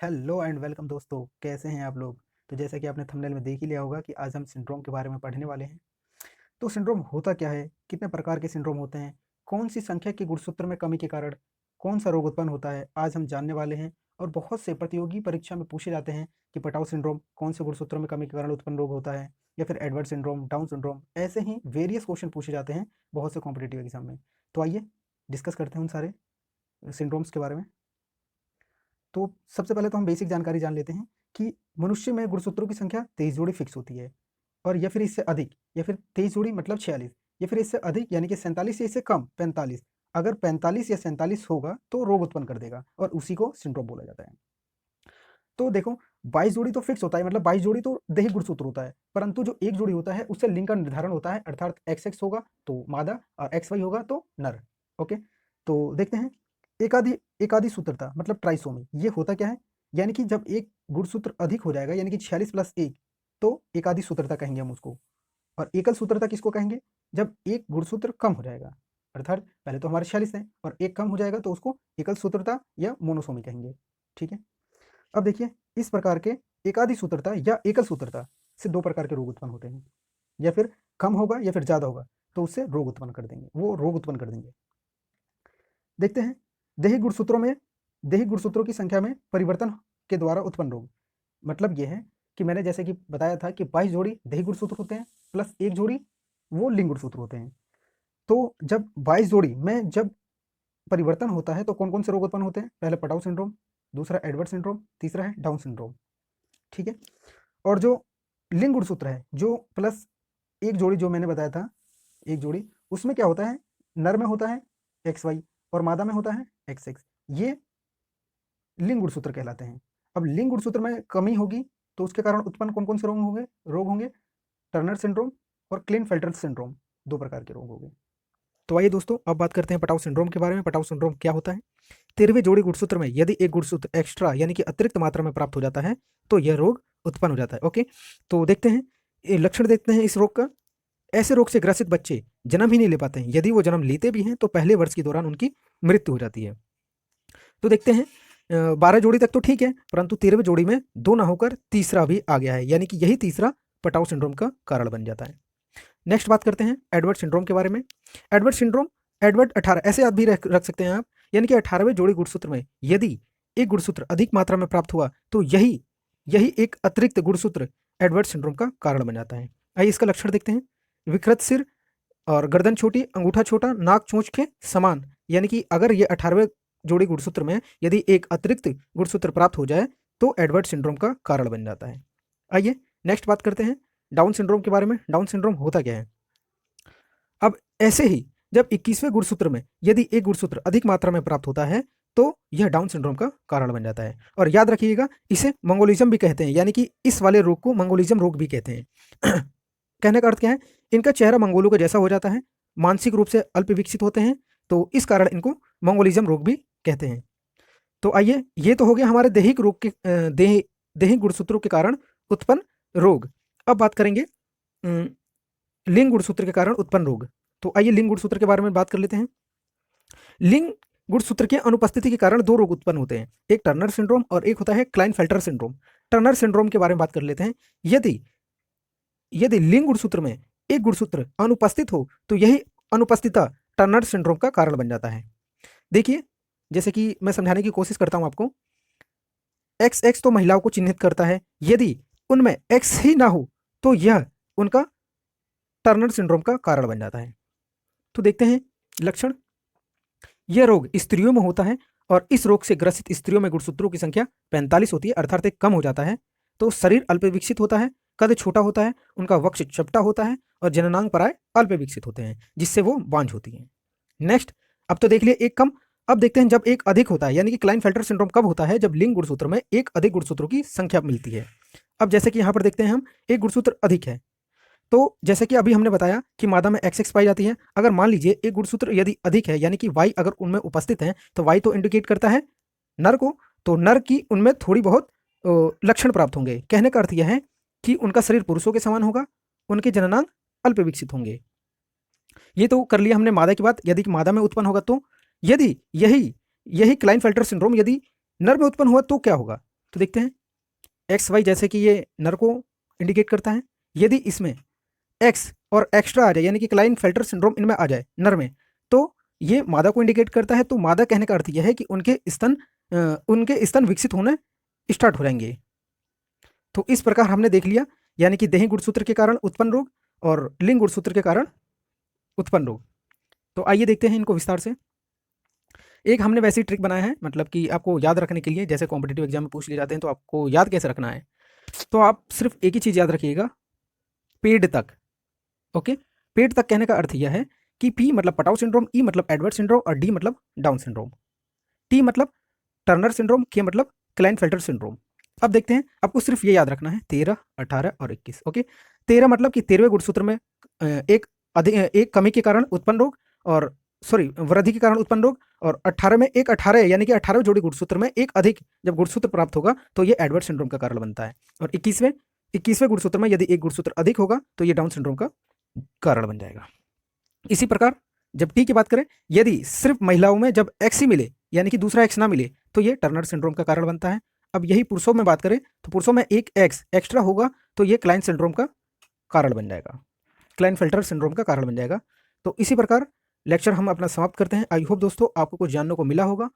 Hello and welcome दोस्तों, कैसे हैं आप लोग। तो जैसा कि आपने थंबनेल में देख ही लिया होगा कि आज हम सिंड्रोम के बारे में पढ़ने वाले हैं। तो सिंड्रोम होता क्या है, कितने प्रकार के सिंड्रोम होते हैं, कौन सी संख्या के गुणसूत्र में कमी के कारण कौन सा रोग उत्पन्न होता है, आज हम जानने वाले हैं। और बहुत से प्रतियोगी परीक्षा में पूछे जाते हैं कि पटाउ सिंड्रोम कौन से गुणसूत्र में कमी के कारण उत्पन्न रोग होता है, या फिर एडवर्ड सिंड्रोम, डाउन सिंड्रोम, ऐसे ही वेरियस क्वेश्चन पूछे जाते हैं बहुत से कॉम्पिटेटिव एग्जाम में। तो आइए डिस्कस करते हैं उन सारे सिंड्रोम्स के बारे में। तो सबसे पहले तो हम बेसिक जानकारी जान लेते हैं कि मनुष्य में गुणसूत्रों की संख्या 23 जोड़ी फिक्स होती है, और या फिर इससे अधिक, या फिर 23 जोड़ी मतलब 46, या फिर इससे अधिक यानी कि 47 या इससे कम 45। अगर 45 या 47 होगा तो रोग उत्पन्न कर देगा और उसी को सिंड्रोम बोला जाता है। तो देखो, 22 जोड़ी तो फिक्स होता है, मतलब 22 जोड़ी तो दैहिक गुणसूत्र होता है, परंतु जो एक जोड़ी होता है उससे लिंग का निर्धारण होता है, अर्थात XX होगा तो मादा और XY होगा तो नर। ओके, तो देखते हैं। एकादि एकादि सूत्रता मतलब ट्राइसोमी, ये होता क्या है, यानी कि जब एक गुणसूत्र अधिक हो जाएगा यानी कि 46 + 1 तो एकादि सूत्रता कहेंगे हम उसको। और एकल सूत्रता किसको कहेंगे, जब एक गुणसूत्र कम हो जाएगा, अर्थात पहले तो हमारे 46 है और एक कम हो जाएगा तो उसको एकल सूत्रता या मोनोसोमी कहेंगे। ठीक है, अब देखिए, इस प्रकार के एकादि सूत्रता या एकल सूत्रता से दो प्रकार के रोग उत्पन्न होते हैं, या फिर कम होगा या फिर ज्यादा होगा तो उससे रोग उत्पन्न कर देंगे, वो रोग उत्पन्न कर देंगे। देखते हैं, दैहिक गुणसूत्रों की संख्या में परिवर्तन के द्वारा उत्पन्न रोग, मतलब यह है कि मैंने जैसे कि बताया था कि 22 जोड़ी दैहिक गुणसूत्र होते हैं प्लस एक जोड़ी वो लिंग गुणसूत्र होते हैं। तो जब 22 जोड़ी में जब परिवर्तन होता है तो कौन कौन से रोग उत्पन्न होते हैं, पहले पटाउ सिंड्रोम, दूसरा एडवर्ड सिंड्रोम, तीसरा है डाउन सिंड्रोम। ठीक है, और जो लिंग गुणसूत्र है, जो प्लस एक जोड़ी जो मैंने बताया था, एक जोड़ी, उसमें क्या होता है, नर में होता है XY और मादा में होता है XX, ये लिंग गुणसूत्र कहलाते हैं। अब लिंग गुणसूत्र में कमी होगी तो उसके कारण उत्पन्न कौन कौन से रोग होंगे, टर्नर सिंड्रोम और क्लिनफेल्टर सिंड्रोम, दो प्रकार के रोग होंगे। तो आइए दोस्तों, अब बात करते हैं पटाउ सिंड्रोम के बारे में। पटाउ सिंड्रोम क्या होता है, 13वें जोड़ी गुणसूत्र में यदि एक गुणसूत्र एक्स्ट्रा यानी कि अतिरिक्त मात्रा में प्राप्त हो जाता है तो यह रोग उत्पन्न हो जाता है। ओके, तो देखते हैं, ये लक्षण देखते हैं इस रोग का। ऐसे रोग से ग्रसित बच्चे जन्म ही नहीं ले पाते हैं, यदि वो जन्म लेते भी हैं तो पहले वर्ष के दौरान उनकी मृत्यु हो जाती है। तो देखते हैं, 12 जोड़ी तक तो ठीक है, परंतु 13वें जोड़ी में दो ना होकर तीसरा भी आ गया है, यानी कि यही तीसरा पटाउ सिंड्रोम का कारण बन जाता है। नेक्स्ट बात करते हैं एडवर्ड सिंड्रोम के बारे में। एडवर्ड सिंड्रोम, एडवर्ड 18 ऐसे याद भी रख सकते हैं आप, यानी कि 18वें जोड़ी गुणसूत्र में यदि एक गुणसूत्र अधिक मात्रा में प्राप्त हुआ तो यही यही एक अतिरिक्त गुणसूत्र एडवर्ड सिंड्रोम का कारण बन जाता है। आइए इसका लक्षण देखते हैं। विकृत सिर और गर्दन छोटी, अंगूठा छोटा, नाक चोंच के समान, यानी कि अगर ये 18वें जोड़ी गुणसूत्र में यदि एक अतिरिक्त गुणसूत्र प्राप्त हो जाए तो एडवर्ड सिंड्रोम का कारण बन जाता है। आइए नेक्स्ट बात करते हैं डाउन सिंड्रोम के बारे में। डाउन सिंड्रोम होता क्या है, अब ऐसे ही जब 21वें गुणसूत्र में यदि एक गुणसूत्र अधिक मात्रा में प्राप्त होता है तो यह डाउन सिंड्रोम का कारण बन जाता है। और याद रखिएगा, इसे मंगोलिज्म भी कहते हैं, यानी कि इस वाले रोग को मंगोलिज्म रोग भी कहते हैं। कहने का अर्थ क्या है, इनका चेहरा मंगोलों का जैसा हो जाता है, मानसिक रूप से अल्प विकसित होते हैं, तो इस कारण इनको मंगोलिज्म रोग भी कहते हैं। तो आइए, ये तो हो गया हमारे दैहिक रोग के दैहिक गुणसूत्रों के कारण उत्पन्न रोग। अब बात करेंगे लिंग गुणसूत्र के कारण उत्पन्न रोग। तो आइए लिंग गुणसूत्र के बारे में बात कर लेते हैं। लिंग गुणसूत्र की अनुपस्थिति के कारण दो रोग उत्पन्न होते हैं, एक टर्नर सिंड्रोम और एक होता है क्लाइनफेल्टर सिंड्रोम। टर्नर सिंड्रोम के बारे में बात कर लेते हैं। यदि यदि लिंग गुणसूत्र में एक गुणसूत्र अनुपस्थित हो तो यही अनुपस्थितता टर्नर सिंड्रोम का कारण बन जाता है। देखिए, जैसे कि मैं समझाने की कोशिश करता हूं आपको, XX तो महिलाओं को चिन्हित करता है, यदि उनमें X ही ना हो तो यह उनका टर्नर सिंड्रोम का कारण बन जाता है। तो देखते हैं लक्षण। यह रोग स्त्रियों में होता है और इस रोग से ग्रसित स्त्रियों में गुणसूत्रों की संख्या 45 होती है, अर्थात एक कम हो जाता है। तो शरीर अल्प विकसित होता है, कद छोटा होता है, उनका वक्ष चपटा होता है और जननांग प्राय अल्प विकसित होते हैं, जिससे वो बांझ होती हैं। नेक्स्ट, अब तो देख लिए एक कम, अब देखते हैं जब एक अधिक होता है, यानी कि क्लाइनफेल्टर सिंड्रोम कब होता है, जब लिंग गुणसूत्र में एक अधिक गुणसूत्रों की संख्या मिलती है। अब जैसे कि यहाँ पर देखते हैं हम, एक गुणसूत्र अधिक है, तो जैसे कि अभी हमने बताया कि मादा में XX पाई जाती है। अगर मान लीजिए एक गुणसूत्र यदि अधिक है, यानी कि Y अगर उनमें उपस्थित है, तो Y तो इंडिकेट करता है नर को, तो नर की उनमें थोड़ी बहुत लक्षण प्राप्त होंगे। कहने का अर्थ यह है कि उनका शरीर पुरुषों के समान होगा, उनके जननांग अल्प विकसित होंगे। ये तो कर लिया हमने मादा की बात। यदि मादा में उत्पन्न होगा तो, यदि यही यही क्लाइनफेल्टर सिंड्रोम यदि नर में उत्पन्न हुआ तो क्या होगा, तो देखते हैं एक्स वाई, जैसे कि ये नर को इंडिकेट करता है। यदि इसमें एक्स और एक्स्ट्रा आ जाए, यानी कि क्लाइनफेल्टर सिंड्रोम इनमें आ जाए नर में, तो ये मादा को इंडिकेट करता है। तो मादा कहने का अर्थ यह है कि उनके स्तन विकसित होने स्टार्ट हो जाएंगे। तो इस प्रकार हमने देख लिया, यानी कि देही गुणसूत्र के कारण उत्पन्न रोग और लिंग गुणसूत्र के कारण उत्पन्न रोग। तो आइए देखते हैं इनको विस्तार से। एक हमने वैसी ट्रिक बनाया है, मतलब कि आपको याद रखने के लिए, जैसे कॉम्पिटिटिव एग्जाम में पूछ लिए जाते हैं तो आपको याद कैसे रखना है। तो आप सिर्फ एक ही चीज़ याद रखिएगा, पेड तक। ओके, पेड तक कहने का अर्थ यह है कि पी मतलब पटाउ सिंड्रोम, ई मतलब एडवर्ड सिंड्रोम और डी मतलब डाउन सिंड्रोम। टी मतलब टर्नर सिंड्रोम, के मतलब क्लाइनफेल्टर सिंड्रोम। अब देखते हैं, आपको सिर्फ ये याद रखना है 13, 18 और 21। ओके, 13 मतलब कि 13वें गुणसूत्र में एक कमी के कारण उत्पन्न रोग, और सॉरी वृद्धि के कारण उत्पन्न रोग, और 18 में एक 18 यानी कि 18वें जोड़ी गुणसूत्र में एक अधिक जब गुणसूत्र प्राप्त होगा तो ये एडवर्ड सिंड्रोम का कारण बनता है। और 21वें गुणसूत्र में यदि एक गुणसूत्र अधिक होगा तो ये डाउन सिंड्रोम का कारण बन जाएगा। इसी प्रकार जब टी की बात करें, यदि सिर्फ महिलाओं में जब एक्स ही मिले, यानी कि दूसरा एक्स ना मिले, तो ये टर्नर सिंड्रोम का कारण बनता है। अब यही पुरुषों में बात करें तो पुरुषों में एक एक्स एक्स्ट्रा होगा तो ये क्लाइन सिंड्रोम का कारण बन जाएगा, क्लाइनफेल्टर सिंड्रोम का कारण बन जाएगा। तो इसी प्रकार लेक्चर हम अपना समाप्त करते हैं। आई होप दोस्तों आपको कुछ जानने को मिला होगा।